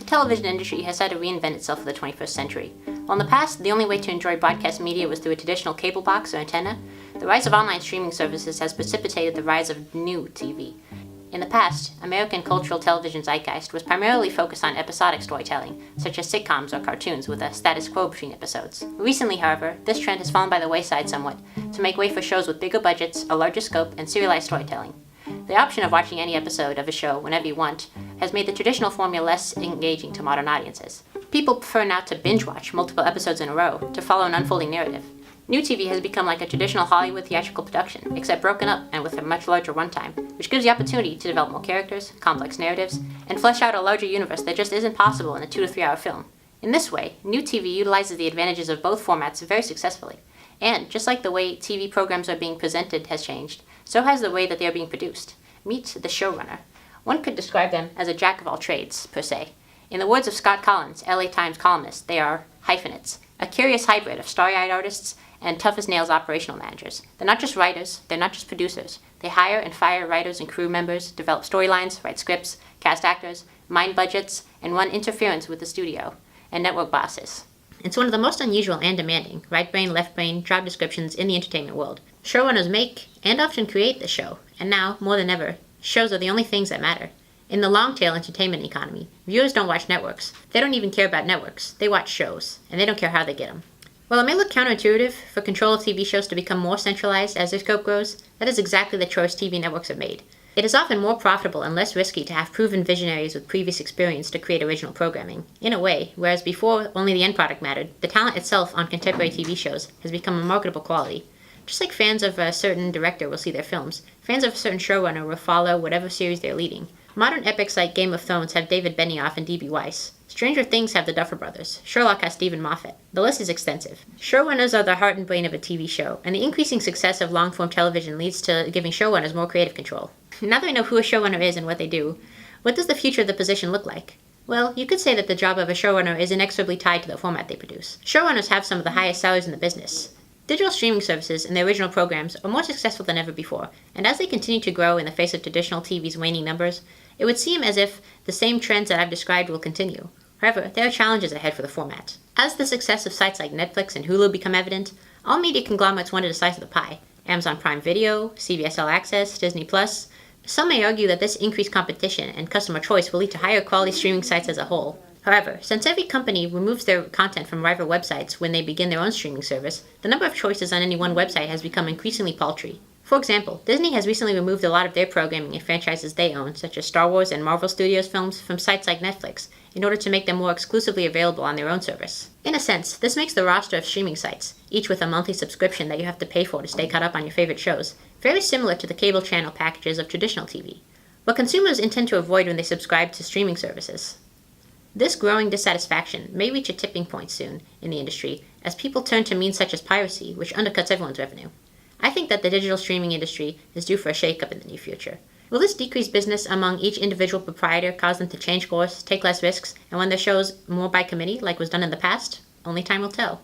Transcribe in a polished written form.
television industry has had to reinvent itself for the 21st century. While in the past, the only way to enjoy broadcast media was through a traditional cable box or antenna, the rise of online streaming services has precipitated the rise of new TV. In the past, American cultural television zeitgeist was primarily focused on episodic storytelling, such as sitcoms or cartoons with a status quo between episodes. Recently, however, this trend has fallen by the wayside somewhat to make way for shows with bigger budgets, a larger scope, and serialized storytelling. The option of watching any episode of a show whenever you want has made the traditional formula less engaging to modern audiences. People prefer now to binge watch multiple episodes in a row to follow an unfolding narrative. New TV has become like a traditional Hollywood theatrical production, except broken up and with a much larger runtime, which gives the opportunity to develop more characters, complex narratives, and flesh out a larger universe that just isn't possible in a 2 to 3 hour film. In this way, new TV utilizes the advantages of both formats very successfully. And, just like the way TV programs are being presented has changed, so has the way that they are being produced. Meet the showrunner. One could describe them as a jack of all trades, per se. In the words of Scott Collins, LA Times columnist, they are hyphenates, a curious hybrid of starry-eyed artists and tough-as-nails operational managers. They're not just writers, they're not just producers. They hire and fire writers and crew members, develop storylines, write scripts, cast actors, mind budgets, and run interference with the studio and network bosses. It's one of the most unusual and demanding, right brain, left brain, job descriptions in the entertainment world. Showrunners make, and often create, the show, and now, more than ever, shows are the only things that matter. In the long-tail entertainment economy, viewers don't watch networks. They don't even care about networks. They watch shows, and they don't care how they get them. While it may look counterintuitive for control of TV shows to become more centralized as their scope grows, that is exactly the choice TV networks have made. It is often more profitable and less risky to have proven visionaries with previous experience to create original programming. In a way, whereas before only the end product mattered, the talent itself on contemporary TV shows has become a marketable quality. Just like fans of a certain director will see their films, fans of a certain showrunner will follow whatever series they're leading. Modern epics like Game of Thrones have David Benioff and D.B. Weiss. Stranger Things have the Duffer Brothers. Sherlock has Stephen Moffat. The list is extensive. Showrunners are the heart and brain of a TV show, and the increasing success of long-form television leads to giving showrunners more creative control. Now that we know who a showrunner is and what they do, what does the future of the position look like? Well, you could say that the job of a showrunner is inexorably tied to the format they produce. Showrunners have some of the highest salaries in the business. Digital streaming services and their original programs are more successful than ever before, and as they continue to grow in the face of traditional TV's waning numbers, it would seem as if the same trends that I've described will continue. However, there are challenges ahead for the format. As the success of sites like Netflix and Hulu become evident, all media conglomerates wanted a slice of the pie. Amazon Prime Video, CBS All Access, Disney+. Some may argue that this increased competition and customer choice will lead to higher quality streaming sites as a whole. However, since every company removes their content from rival websites when they begin their own streaming service, the number of choices on any one website has become increasingly paltry. For example, Disney has recently removed a lot of their programming and franchises they own, such as Star Wars and Marvel Studios films, from sites like Netflix, in order to make them more exclusively available on their own service. In a sense, this makes the roster of streaming sites, each with a monthly subscription that you have to pay for to stay caught up on your favorite shows, very similar to the cable channel packages of traditional TV. What consumers intend to avoid when they subscribe to streaming services. This growing dissatisfaction may reach a tipping point soon in the industry as people turn to means such as piracy, which undercuts everyone's revenue. I think that the digital streaming industry is due for a shakeup in the near future. Will this decrease business among each individual proprietor cause them to change course, take less risks, and run their shows more by committee like was done in the past? Only time will tell.